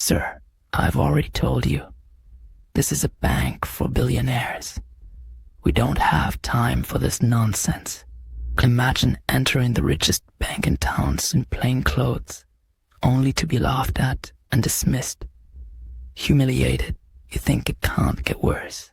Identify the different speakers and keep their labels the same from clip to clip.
Speaker 1: Sir, I've already told you. This is a bank for billionaires. We don't have time for this nonsense. Imagine entering the richest bank in town in plain clothes, only to be laughed at and dismissed. Humiliated, you think it can't get worse.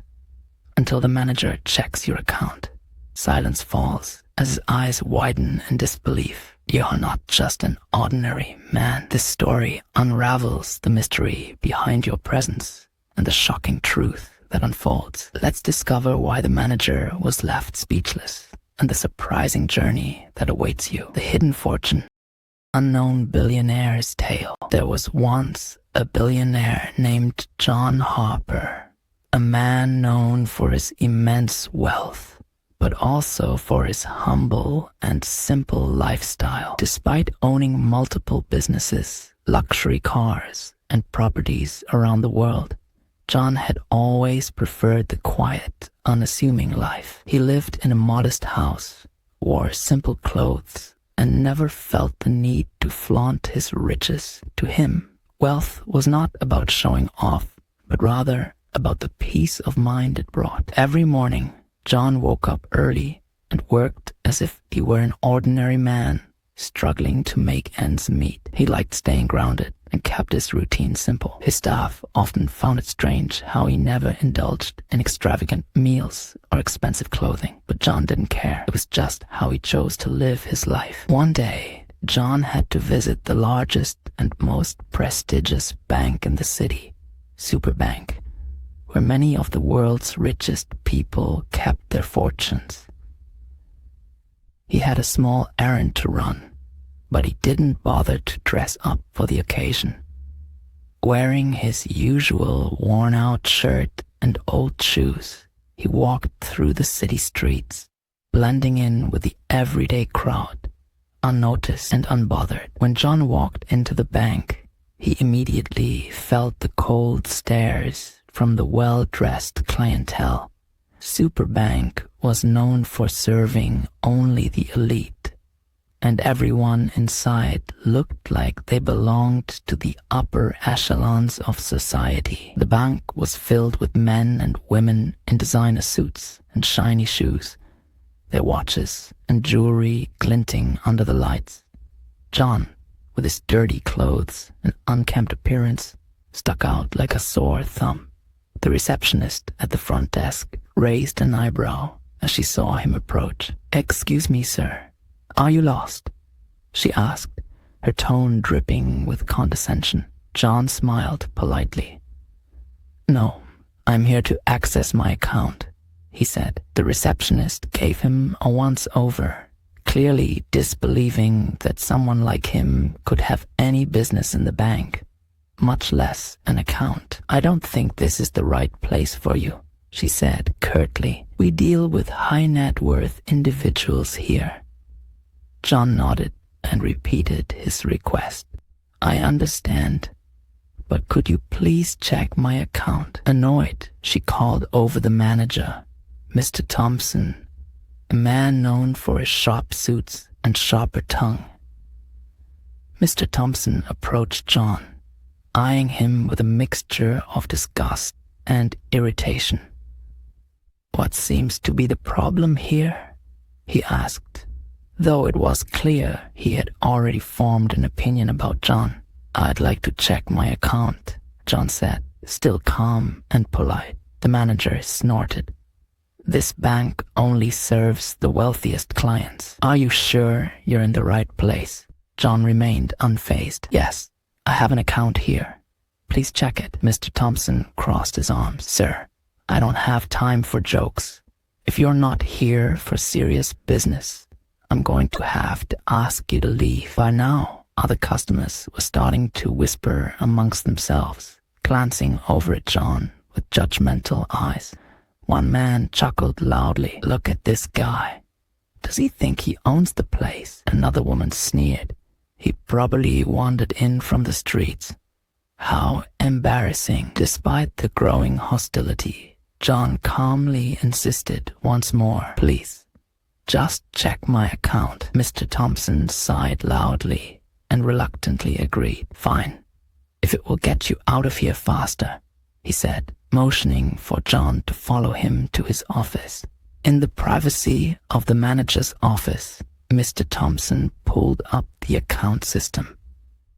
Speaker 1: Until the manager checks your account. Silence falls as his eyes widen in disbelief. You are not just an ordinary man. This story unravels the mystery behind your presence and the shocking truth that unfolds. Let's discover why the manager was left speechless and the surprising journey that awaits you. The hidden fortune. Unknown billionaire's tale. There was once a billionaire named John Harper, a man known for his immense wealth, but also for his humble and simple lifestyle. Despite owning multiple businesses, luxury cars, and properties around the world, John had always preferred the quiet, unassuming life. He lived in a modest house, wore simple clothes, and never felt the need to flaunt his riches. To him, wealth was not about showing off, but rather about the peace of mind it brought. Every morning, John woke up early and worked as if he were an ordinary man, struggling to make ends meet. He liked staying grounded and kept his routine simple. His staff often found it strange how he never indulged in extravagant meals or expensive clothing, but John didn't care. It was just how he chose to live his life. One day, John had to visit the largest and most prestigious bank in the city, Superbank, where many of the world's richest people kept their fortunes. He had a small errand to run, but he didn't bother to dress up for the occasion. Wearing his usual worn-out shirt and old shoes, he walked through the city streets, blending in with the everyday crowd, unnoticed and unbothered. When John walked into the bank, he immediately felt the cold stares from the well-dressed clientele. Superbank was known for serving only the elite, and everyone inside looked like they belonged to the upper echelons of society. The bank was filled with men and women in designer suits and shiny shoes, their watches and jewelry glinting under the lights. John, with his dirty clothes and unkempt appearance, stuck out like a sore thumb. The receptionist at the front desk raised an eyebrow as she saw him approach. "Excuse me, sir. Are you lost?" she asked, her tone dripping with condescension. John smiled politely. "No, I'm here to access my account," he said. The receptionist gave him a once-over, clearly disbelieving that someone like him could have any business in the bank, much less an account. "I don't think this is the right place for you," she said curtly. "We deal with high-net-worth individuals here." John nodded and repeated his request. "I understand, but could you please check my account?" Annoyed, she called over the manager, Mr. Thompson, a man known for his sharp suits and sharper tongue. Mr. Thompson approached John, eyeing him with a mixture of disgust and irritation. "What seems to be the problem here?" he asked, though it was clear he had already formed an opinion about John. "I'd like to check my account," John said, still calm and polite. The manager snorted. "This bank only serves the wealthiest clients. Are you sure you're in the right place?" John remained unfazed. "Yes, I have an account here. Please check it." Mr. Thompson crossed his arms. "Sir, I don't have time for jokes. If you're not here for serious business, I'm going to have to ask you to leave." By now, other customers were starting to whisper amongst themselves, glancing over at John with judgmental eyes. One man chuckled loudly. "Look at this guy. Does he think he owns the place?" Another woman sneered. "He probably wandered in from the streets." How embarrassing. Despite the growing hostility, John calmly insisted once more. "Please, just check my account." Mr. Thompson sighed loudly and reluctantly agreed. "Fine. if it will get you out of here faster," he said, motioning for John to follow him to his office. In the privacy of the manager's office, Mr. Thompson pulled up the account system.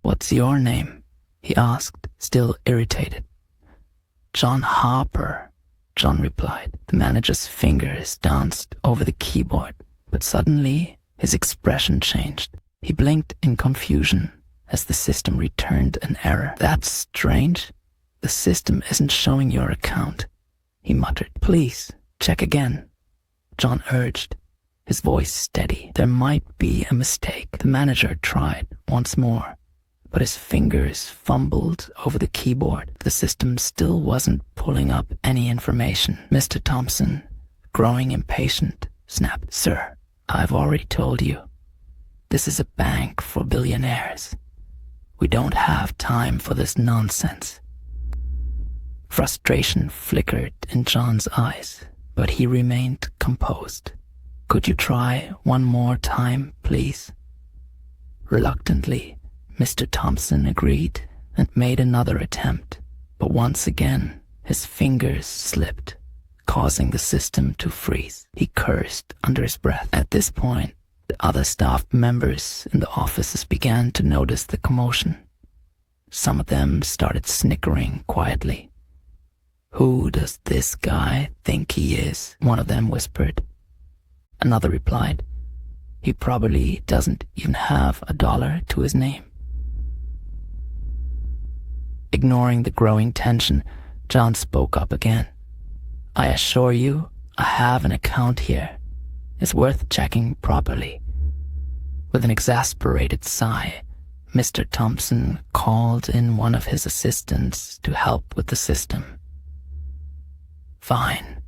Speaker 1: "What's your name?" he asked, still irritated. "John Harper," John replied. The manager's fingers danced over the keyboard, but suddenly his expression changed. He blinked in confusion as the system returned an error. "That's strange. The system isn't showing your account," he muttered. "Please, check again," John urged, his voice steady. "There might be a mistake." The manager tried once more, but his fingers fumbled over the keyboard. The system still wasn't pulling up any information. Mr. Thompson, growing impatient, snapped, "Sir, I've already told you. This is a bank for billionaires. We don't have time for this nonsense." Frustration flickered in John's eyes, but he remained composed. "Could you try one more time, please?" Reluctantly, Mr. Thompson agreed and made another attempt, but once again his fingers slipped, causing the system to freeze. He cursed under his breath. At this point, the other staff members in the offices began to notice the commotion. Some of them started snickering quietly. "Who does this guy think he is?" one of them whispered. Another replied, "He probably doesn't even have $1 to his name." Ignoring the growing tension, John spoke up again. "I assure you, I have an account here. It's worth checking properly." With an exasperated sigh, Mr. Thompson called in one of his assistants to help with the system. "Fine,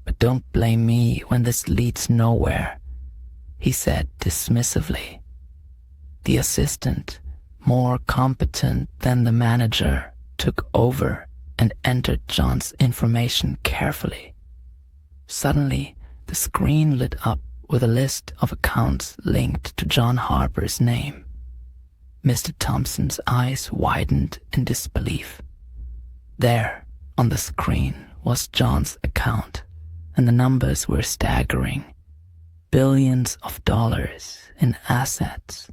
Speaker 1: but don't blame me when this leads nowhere," he said dismissively. The assistant, more competent than the manager, took over and entered John's information carefully. Suddenly, the screen lit up with a list of accounts linked to John Harper's name. Mr. Thompson's eyes widened in disbelief. There, on the screen, was John's account, and the numbers were staggering. Billions of dollars in assets.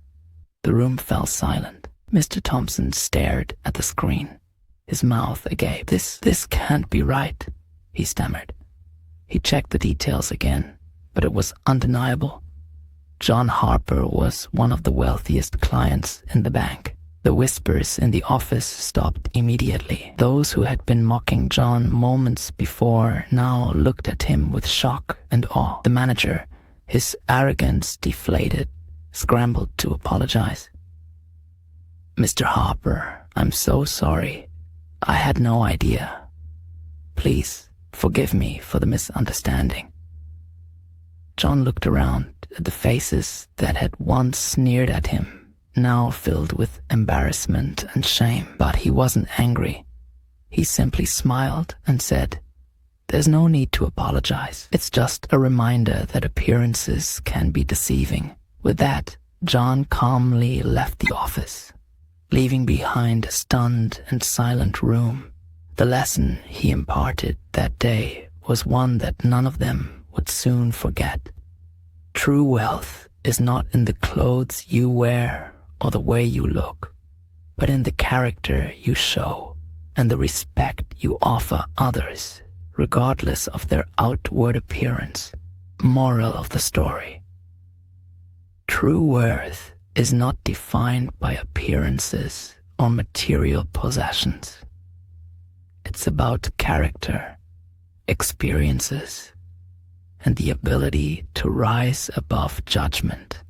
Speaker 1: The room fell silent. Mr. Thompson stared at the screen, his mouth agape. This can't be right," he stammered. He checked the details again, but it was undeniable. John Harper was one of the wealthiest clients in the bank. The whispers in the office stopped immediately. Those who had been mocking John moments before now looked at him with shock and awe. The manager, his arrogance deflated, scrambled to apologize. "Mr. Harper, I'm so sorry. I had no idea. Please forgive me for the misunderstanding." John looked around at the faces that had once sneered at him, now filled with embarrassment and shame. But he wasn't angry. He simply smiled and said, "There's no need to apologize. It's just a reminder that appearances can be deceiving." With that, John calmly left the office, leaving behind a stunned and silent room. The lesson he imparted that day was one that none of them would soon forget. True wealth is not in the clothes you wear or the way you look, but in the character you show and the respect you offer others, regardless of their outward appearance. Moral of the story: true worth is not defined by appearances or material possessions. It's about character, experiences, and the ability to rise above judgment.